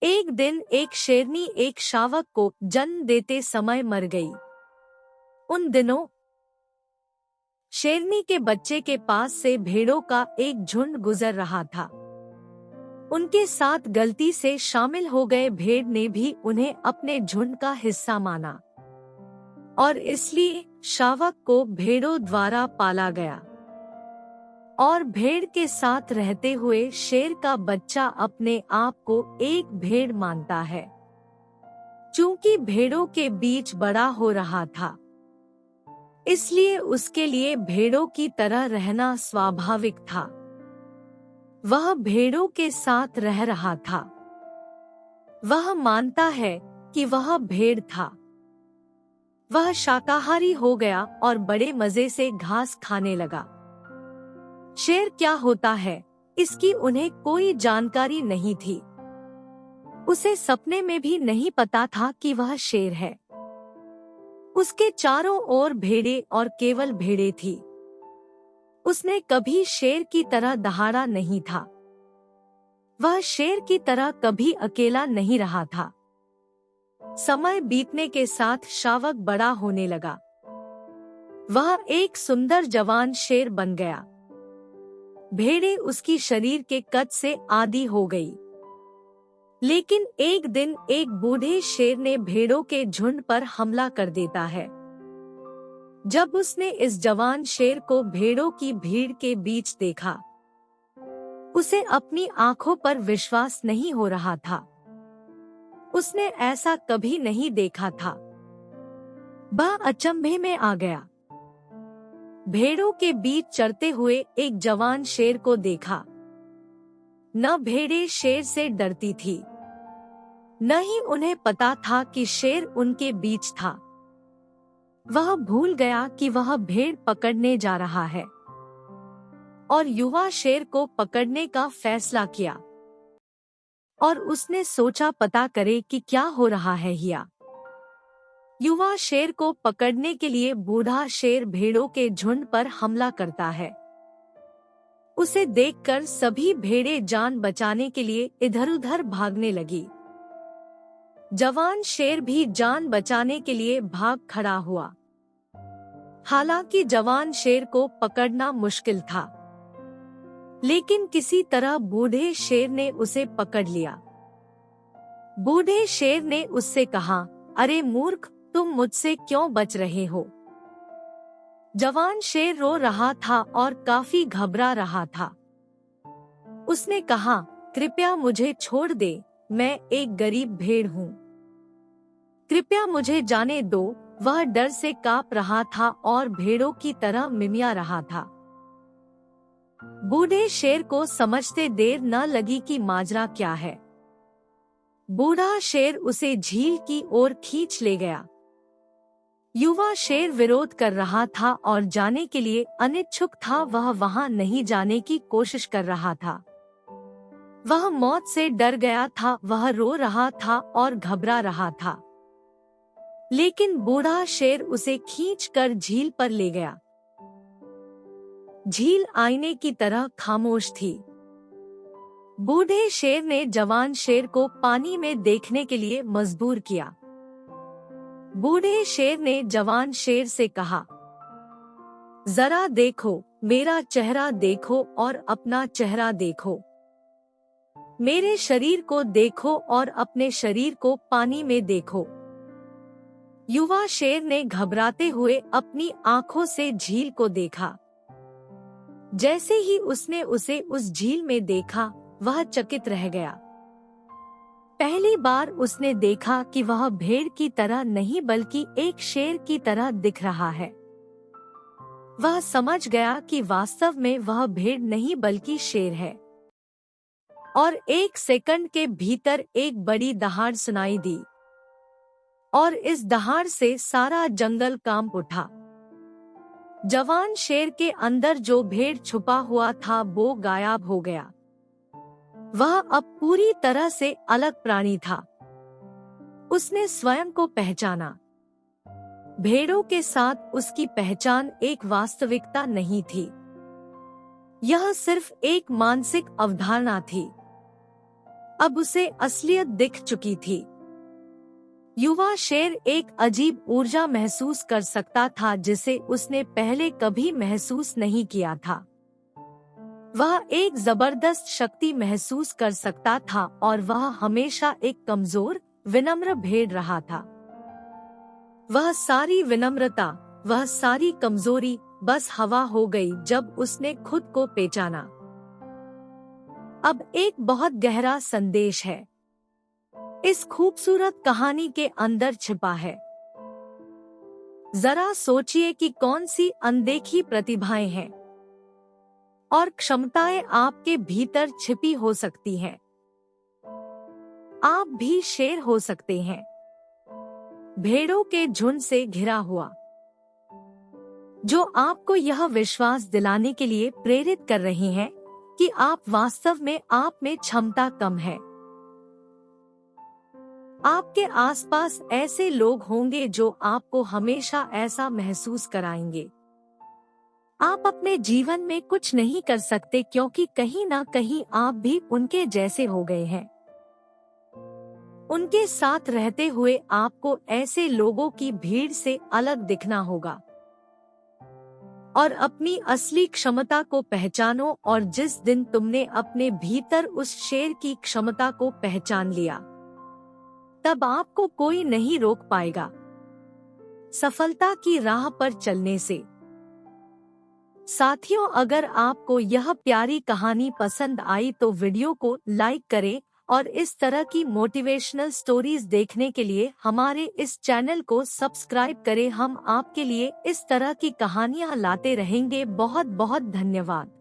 एक दिन एक शेरनी एक शावक को जन्म देते समय मर गई। उन दिनों शेरनी के बच्चे के पास से भेड़ों का एक झुंड गुजर रहा था। उनके साथ गलती से शामिल हो गए भेड़ ने भी उन्हें अपने झुंड का हिस्सा माना और इसलिए शावक को भेड़ों द्वारा पाला गया। और भेड़ के साथ रहते हुए शेर का बच्चा अपने आप को एक भेड़ मानता है। चूंकि भेड़ों के बीच बड़ा हो रहा था, इसलिए उसके लिए भेड़ों की तरह रहना स्वाभाविक था। वह भेड़ों के साथ रह रहा था। वह मानता है कि वह भेड़ था। वह शाकाहारी हो गया और बड़े मजे से घास खाने लगा। शेर क्या होता है, इसकी उन्हें कोई जानकारी नहीं थी। उसे सपने में भी नहीं पता था कि वह शेर है। उसके चारों ओर भेड़ें और केवल भेड़ें थी। उसने कभी शेर की तरह दहाड़ा नहीं था। वह शेर की तरह कभी अकेला नहीं रहा था। समय बीतने के साथ शावक बड़ा होने लगा। वह एक सुंदर जवान शेर बन गया। भेड़ें उसकी शरीर के कद से आदी हो गई। लेकिन एक दिन एक बूढ़े शेर ने भेड़ों के झुंड पर हमला कर देता है। जब उसने इस जवान शेर को भेड़ों की भीड़ के बीच देखा, उसे अपनी आंखों पर विश्वास नहीं हो रहा था। उसने ऐसा कभी नहीं देखा था। वह अचंभे में आ गया। भेड़ों के बीच चरते हुए एक जवान शेर को देखा। न भेड़ें शेर से डरती थी, न ही उन्हें पता था कि शेर उनके बीच था। वह भूल गया कि वह भेड़ पकड़ने जा रहा है और युवा शेर को पकड़ने का फैसला किया। और उसने सोचा पता करे कि क्या हो रहा है। युवा शेर को पकड़ने के लिए बूढ़ा शेर भेड़ों के झुंड पर हमला करता है। उसे देखकर सभी भेड़ें जान बचाने के लिए इधर-उधर भागने लगी। जवान शेर भी जान बचाने के लिए भाग खड़ा हुआ। हालांकि जवान शेर को पकड़ना मुश्किल था, लेकिन किसी तरह बूढ़े शेर ने उसे पकड़ लिया। बूढ़े शेर ने उससे कहा, अरे मूर्ख, तुम मुझसे क्यों बच रहे हो? जवान शेर रो रहा था और काफी घबरा रहा था। उसने कहा, कृपया मुझे छोड़ दे, मैं एक गरीब भेड़ हूँ। कृपया मुझे जाने दो। वह डर से कांप रहा था और भेड़ों की तरह मिमिया रहा था। बूढ़े शेर को समझते देर न लगी कि माजरा क्या है। बूढ़ा शेर उसे झील की ओर खींच ले गया। युवा शेर विरोध कर रहा था और जाने के लिए अनिच्छुक था। वह वहां नहीं जाने की कोशिश कर रहा था। वह मौत से डर गया था। वह रो रहा था और घबरा रहा था। लेकिन बूढ़ा शेर उसे खींचकर झील पर ले गया। झील आईने की तरह खामोश थी। बूढ़े शेर ने जवान शेर को पानी में देखने के लिए मजबूर किया। बूढ़े शेर ने जवान शेर से कहा, जरा देखो, मेरा चेहरा देखो और अपना चेहरा देखो। मेरे शरीर को देखो और अपने शरीर को पानी में देखो। युवा शेर ने घबराते हुए अपनी आंखों से झील को देखा। जैसे ही उसने उसे उस झील में देखा, वह चकित रह गया। पहली बार उसने देखा कि वह भेड़ की तरह नहीं बल्कि एक शेर की तरह दिख रहा है। वह समझ गया कि वास्तव में वह भेड़ नहीं बल्कि शेर है। और एक सेकंड के भीतर एक बड़ी दहाड़ सुनाई दी और इस दहाड़ से सारा जंगल कांप उठा। जवान शेर के अंदर जो भेड़ छुपा हुआ था वो गायब हो गया। वह अब पूरी तरह से अलग प्राणी था। उसने स्वयं को पहचाना। भेड़ों के साथ उसकी पहचान एक वास्तविकता नहीं थी। यह सिर्फ एक मानसिक अवधारणा थी। अब उसे असलियत दिख चुकी थी। युवा शेर एक अजीब ऊर्जा महसूस कर सकता था जिसे उसने पहले कभी महसूस नहीं किया था। वह एक जबरदस्त शक्ति महसूस कर सकता था और वह हमेशा एक कमजोर, विनम्र भेड़ रहा था। वह सारी विनम्रता, वह सारी कमजोरी बस हवा हो गई जब उसने खुद को पहचाना। अब एक बहुत गहरा संदेश है इस खूबसूरत कहानी के अंदर छिपा है। जरा सोचिए कि कौन सी अनदेखी प्रतिभाएं हैं और क्षमताएं आपके भीतर छिपी हो सकती हैं। आप भी शेर हो सकते हैं, भेड़ों के झुंड से घिरा हुआ, जो आपको यह विश्वास दिलाने के लिए प्रेरित कर रहे हैं कि आप वास्तव में आप में क्षमता कम है। आपके आसपास ऐसे लोग होंगे जो आपको हमेशा ऐसा महसूस कराएंगे। आप अपने जीवन में कुछ नहीं कर सकते क्योंकि कहीं ना कहीं आप भी उनके जैसे हो गए हैं। उनके साथ रहते हुए आपको ऐसे लोगों की भीड़ से अलग दिखना होगा और अपनी असली क्षमता को पहचानो। और जिस दिन तुमने अपने भीतर उस शेर की क्षमता को पहचान लिया, तब आपको कोई नहीं रोक पाएगा सफलता की राह पर चलने से। साथियों, अगर आपको यह प्यारी कहानी पसंद आई तो वीडियो को लाइक करें और इस तरह की मोटिवेशनल स्टोरीज देखने के लिए हमारे इस चैनल को सब्सक्राइब करें। हम आपके लिए इस तरह की कहानियां लाते रहेंगे। बहुत बहुत धन्यवाद।